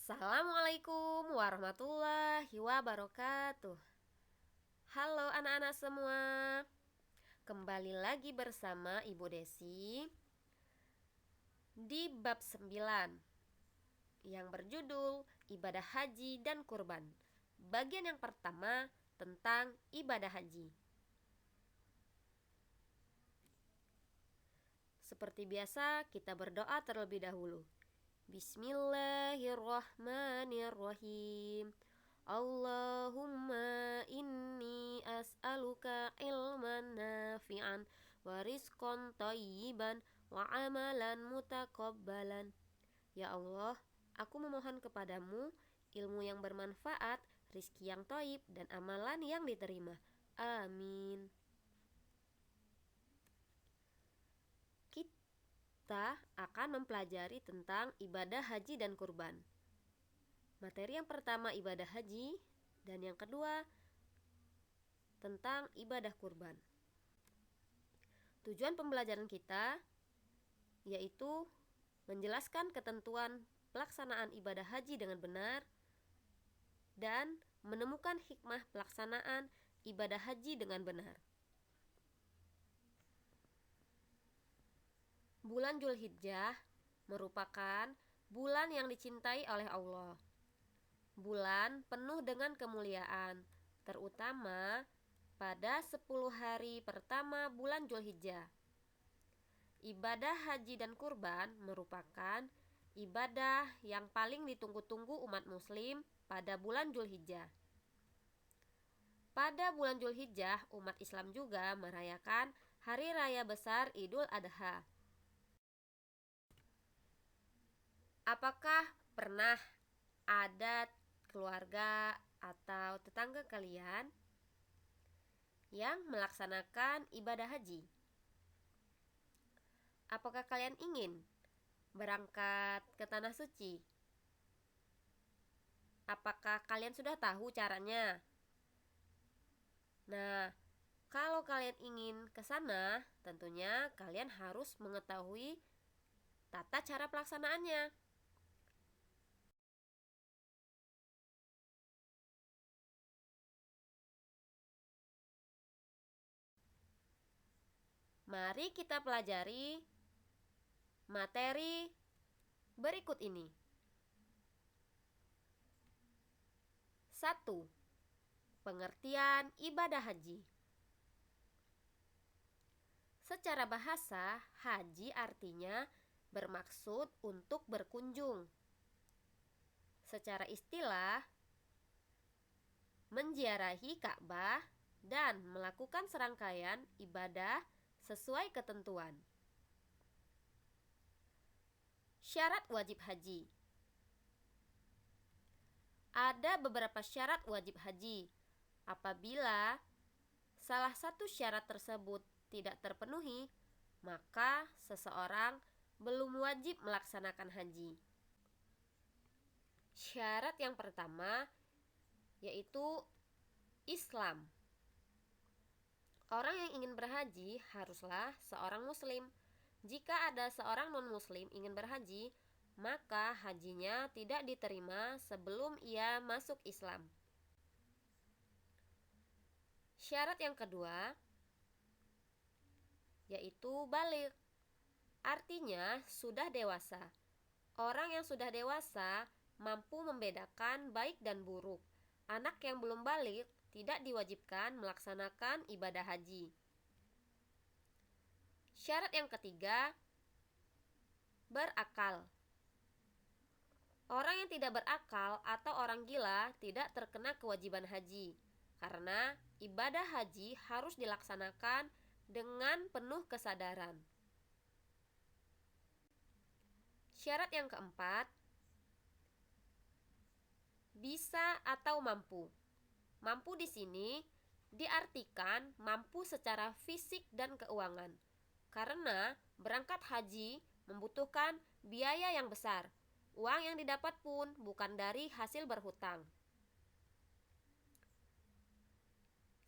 Assalamualaikum warahmatullahi wabarakatuh. Halo anak-anak semua. Kembali lagi bersama Ibu Desi di bab 9 yang berjudul Ibadah Haji dan Kurban. Bagian yang pertama tentang ibadah haji. Seperti biasa, kita berdoa terlebih dahulu. Bismillahirrahmanirrahim. Allahumma inni as'aluka ilman nafi'an wa rizqan thayyiban wa amalan mutakabbalan. Ya Allah, aku memohon kepadamu ilmu yang bermanfaat, rizki yang thayyib, dan amalan yang diterima. Amin. Kita akan mempelajari tentang ibadah haji dan kurban. Materi yang pertama ibadah haji, dan yang kedua tentang ibadah kurban. Tujuan pembelajaran kita yaitu menjelaskan ketentuan pelaksanaan ibadah haji dengan benar dan menemukan hikmah pelaksanaan ibadah haji dengan benar. Bulan Dzulhijjah merupakan bulan yang dicintai oleh Allah. Bulan penuh dengan kemuliaan, terutama pada 10 hari pertama bulan Dzulhijjah. Ibadah haji dan kurban merupakan ibadah yang paling ditunggu-tunggu umat muslim pada bulan Dzulhijjah. Pada bulan Dzulhijjah, umat Islam juga merayakan hari raya besar Idul Adha. Apakah pernah ada keluarga atau tetangga kalian yang melaksanakan ibadah haji? Apakah kalian ingin berangkat ke tanah suci? Apakah kalian sudah tahu caranya? Nah, kalau kalian ingin ke sana, tentunya kalian harus mengetahui tata cara pelaksanaannya. Mari kita pelajari materi berikut ini. 1. Pengertian ibadah haji. Secara bahasa, haji artinya bermaksud untuk berkunjung. Secara istilah, menziarahi Ka'bah dan melakukan serangkaian ibadah sesuai ketentuan. Syarat wajib haji. Ada beberapa syarat wajib haji. Apabila salah satu syarat tersebut tidak terpenuhi, maka seseorang belum wajib melaksanakan haji. Syarat yang pertama yaitu Islam. Orang yang ingin berhaji haruslah seorang muslim. Jika ada seorang non-muslim ingin berhaji, maka hajinya tidak diterima sebelum ia masuk Islam. Syarat yang kedua yaitu baligh. Artinya sudah dewasa. Orang yang sudah dewasa mampu membedakan baik dan buruk. Anak yang belum baligh tidak diwajibkan melaksanakan ibadah haji. Syarat yang ketiga, berakal. Orang yang tidak berakal atau orang gila tidak terkena kewajiban haji, karena ibadah haji harus dilaksanakan dengan penuh kesadaran. Syarat yang keempat, bisa atau mampu. Mampu di sini diartikan mampu secara fisik dan keuangan, karena berangkat haji membutuhkan biaya yang besar. Uang yang didapat pun bukan dari hasil berhutang.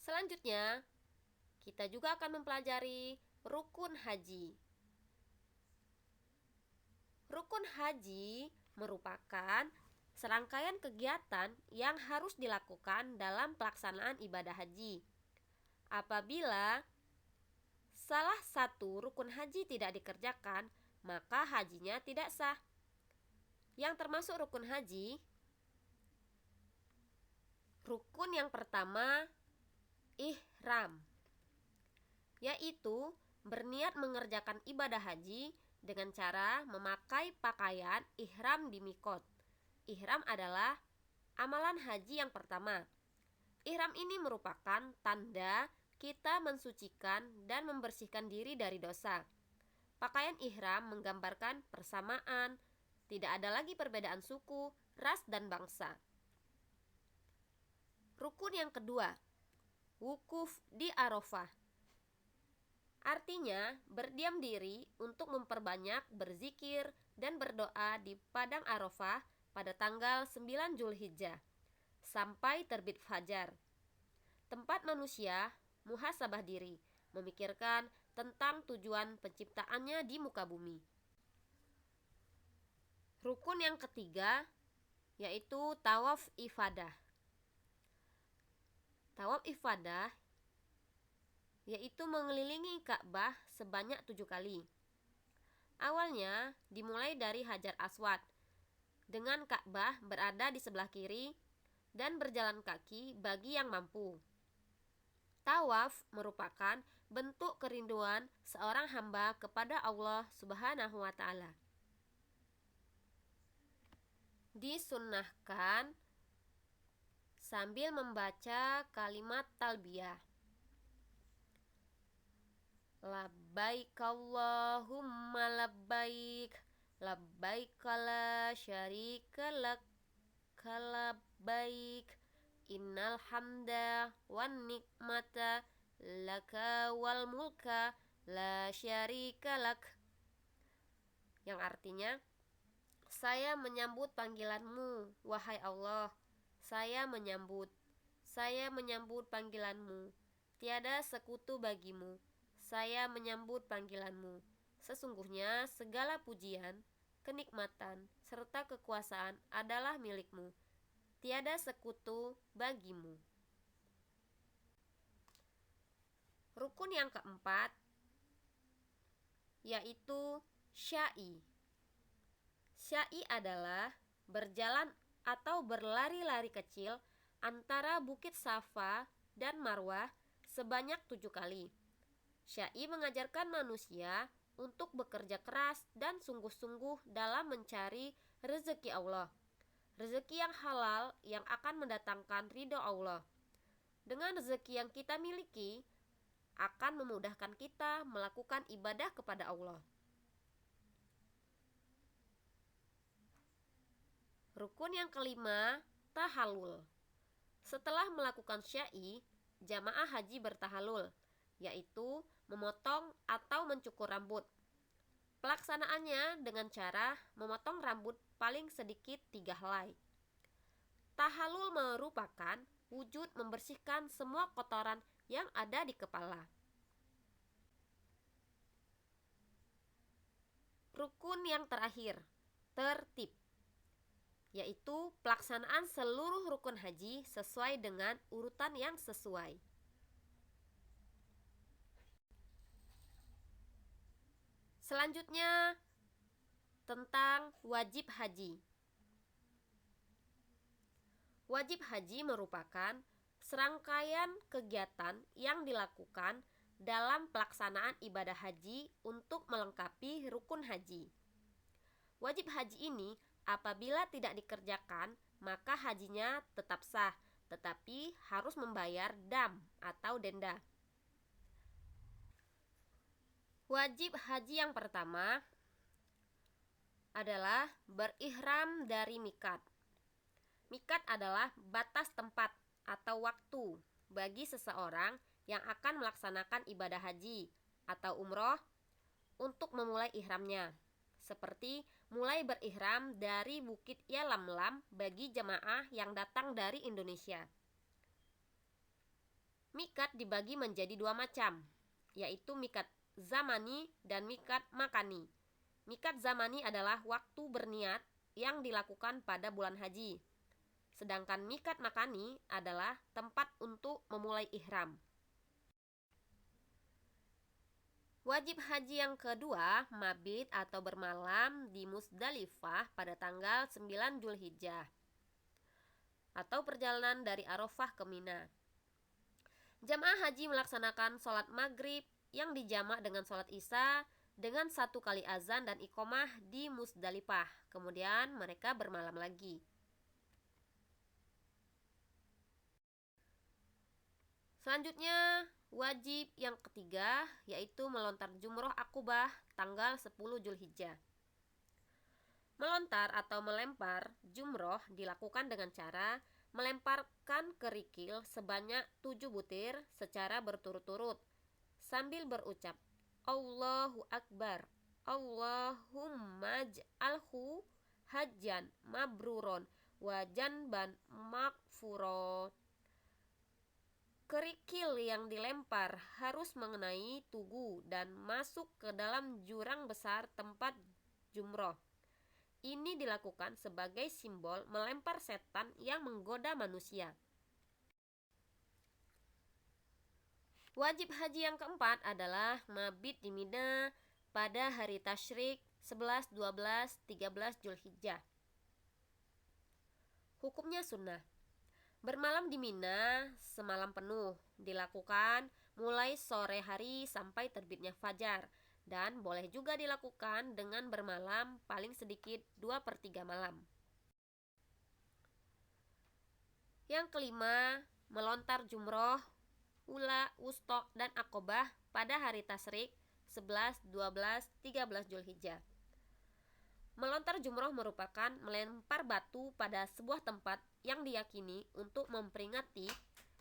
Selanjutnya, kita juga akan mempelajari rukun haji. Rukun haji merupakan serangkaian kegiatan yang harus dilakukan dalam pelaksanaan ibadah haji. Apabila salah satu rukun haji tidak dikerjakan, maka hajinya tidak sah. Yang termasuk rukun haji, rukun yang pertama ihram, yaitu berniat mengerjakan ibadah haji dengan cara memakai pakaian ihram di mikot. Ihram adalah amalan haji yang pertama. Ihram ini merupakan tanda kita mensucikan dan membersihkan diri dari dosa. Pakaian ihram menggambarkan persamaan, tidak ada lagi perbedaan suku, ras, dan bangsa. Rukun yang kedua, wukuf di Arafah. Artinya, berdiam diri untuk memperbanyak berzikir dan berdoa di padang Arafah pada tanggal 9 Zulhijjah sampai terbit fajar. Tempat manusia muhasabah diri, memikirkan tentang tujuan penciptaannya di muka bumi. Rukun yang ketiga yaitu tawaf ifadah. Tawaf ifadah yaitu mengelilingi Ka'bah sebanyak 7 kali. Awalnya dimulai dari Hajar Aswad, dengan Ka'bah berada di sebelah kiri dan berjalan kaki bagi yang mampu. Tawaf merupakan bentuk kerinduan seorang hamba kepada Allah Subhanahu wa Ta'ala. Disunnahkan sambil membaca kalimat talbiyah. Labbaik Allahumma labbaik, labbaik la syarika lak labbaik, innal hamda wan nikmata laka wal mulka la syarika lak. Yang artinya, saya menyambut panggilanmu, wahai Allah. Saya menyambut panggilanmu. Tiada sekutu bagimu. Saya menyambut panggilanmu. Sesungguhnya segala pujian, kenikmatan, serta kekuasaan adalah milikmu. Tiada sekutu bagimu. Rukun yang keempat yaitu sya'i. Sya'i adalah berjalan atau berlari-lari kecil antara Bukit Safa dan Marwah sebanyak 7 kali. Sya'i mengajarkan manusia untuk bekerja keras dan sungguh-sungguh dalam mencari rezeki Allah. Rezeki yang halal yang akan mendatangkan ridho Allah. Dengan rezeki yang kita miliki, akan memudahkan kita melakukan ibadah kepada Allah. Rukun yang kelima, tahallul. Setelah melakukan sya'i, jamaah haji bertahalul, yaitu memotong atau mencukur rambut. Pelaksanaannya dengan cara memotong rambut paling sedikit 3 helai. Tahallul merupakan wujud membersihkan semua kotoran yang ada di kepala. Rukun yang terakhir, tertib, yaitu pelaksanaan seluruh rukun haji sesuai dengan urutan yang sesuai. Selanjutnya tentang wajib haji. Wajib haji merupakan serangkaian kegiatan yang dilakukan dalam pelaksanaan ibadah haji untuk melengkapi rukun haji. Wajib haji ini apabila tidak dikerjakan, maka hajinya tetap sah, tetapi harus membayar dam atau denda. Wajib haji yang pertama adalah berihram dari mikat. Mikat adalah batas tempat atau waktu bagi seseorang yang akan melaksanakan ibadah haji atau umroh untuk memulai ihramnya. Seperti mulai berihram dari Bukit Yalamlam bagi jemaah yang datang dari Indonesia. Mikat dibagi menjadi 2 macam, yaitu mikat zamani dan mikat makani. Mikat zamani adalah waktu berniat yang dilakukan pada bulan haji. Sedangkan miqat makani adalah tempat untuk memulai ihram. Wajib haji yang kedua, mabit atau bermalam di Musdalifah pada tanggal 9 Zulhijjah atau perjalanan dari Arafah ke Mina. Jamaah haji melaksanakan sholat maghrib yang dijamak dengan sholat isya dengan 1 kali azan dan iqomah di Musdalifah. Kemudian mereka bermalam lagi. Selanjutnya, wajib yang ketiga yaitu melontar jumroh akobah tanggal 10 Zulhijjah. Melontar atau melempar jumroh dilakukan dengan cara melemparkan kerikil sebanyak 7 butir secara berturut-turut sambil berucap Allahu Akbar, Allahumma j'alhu hajjan mabruron wa janban maghfuro. Kerikil yang dilempar harus mengenai tugu dan masuk ke dalam jurang besar tempat jumroh. Ini dilakukan sebagai simbol melempar setan yang menggoda manusia. Wajib haji yang keempat adalah mabit di Mina pada hari tasyrik 11, 12, 13 Zulhijjah. Hukumnya sunnah. Bermalam di Mina semalam penuh dilakukan mulai sore hari sampai terbitnya fajar dan boleh juga dilakukan dengan bermalam paling sedikit 2/3 malam. Yang kelima, melontar jumroh, ula, wusto, dan akobah pada hari tasyrik 11, 12, 13 Zulhijjah. Melontar jumroh merupakan melempar batu pada sebuah tempat yang diyakini untuk memperingati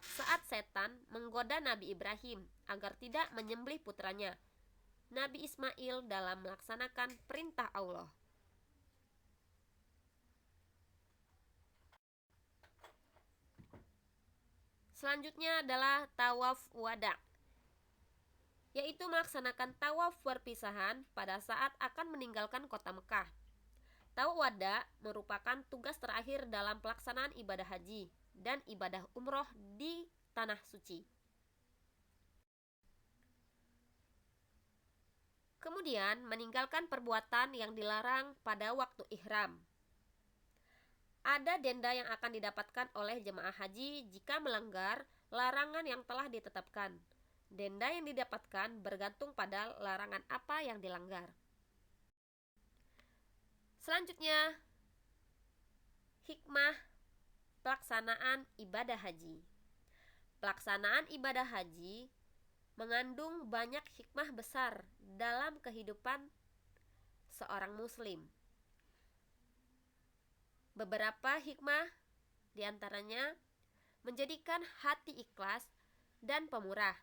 saat setan menggoda Nabi Ibrahim agar tidak menyembelih putranya, Nabi Ismail, dalam melaksanakan perintah Allah. Selanjutnya adalah tawaf wada, yaitu melaksanakan tawaf perpisahan pada saat akan meninggalkan kota Mekah. Tawaf wada merupakan tugas terakhir dalam pelaksanaan ibadah haji dan ibadah umroh di tanah suci. Kemudian meninggalkan perbuatan yang dilarang pada waktu ihram. Ada denda yang akan didapatkan oleh jemaah haji jika melanggar larangan yang telah ditetapkan. Denda yang didapatkan bergantung pada larangan apa yang dilanggar. Selanjutnya, hikmah pelaksanaan ibadah haji. Pelaksanaan ibadah haji mengandung banyak hikmah besar dalam kehidupan seorang muslim. Beberapa hikmah diantaranya menjadikan hati ikhlas dan pemurah,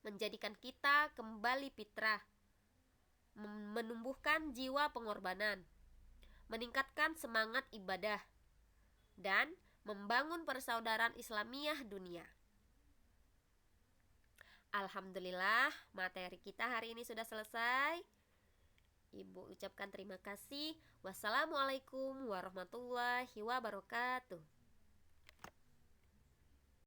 menjadikan kita kembali fitrah, menumbuhkan jiwa pengorbanan, meningkatkan semangat ibadah, dan membangun persaudaraan Islamiyah dunia. Alhamdulillah, materi kita hari ini sudah selesai. Ibu ucapkan terima kasih. Wassalamualaikum warahmatullahi wabarakatuh.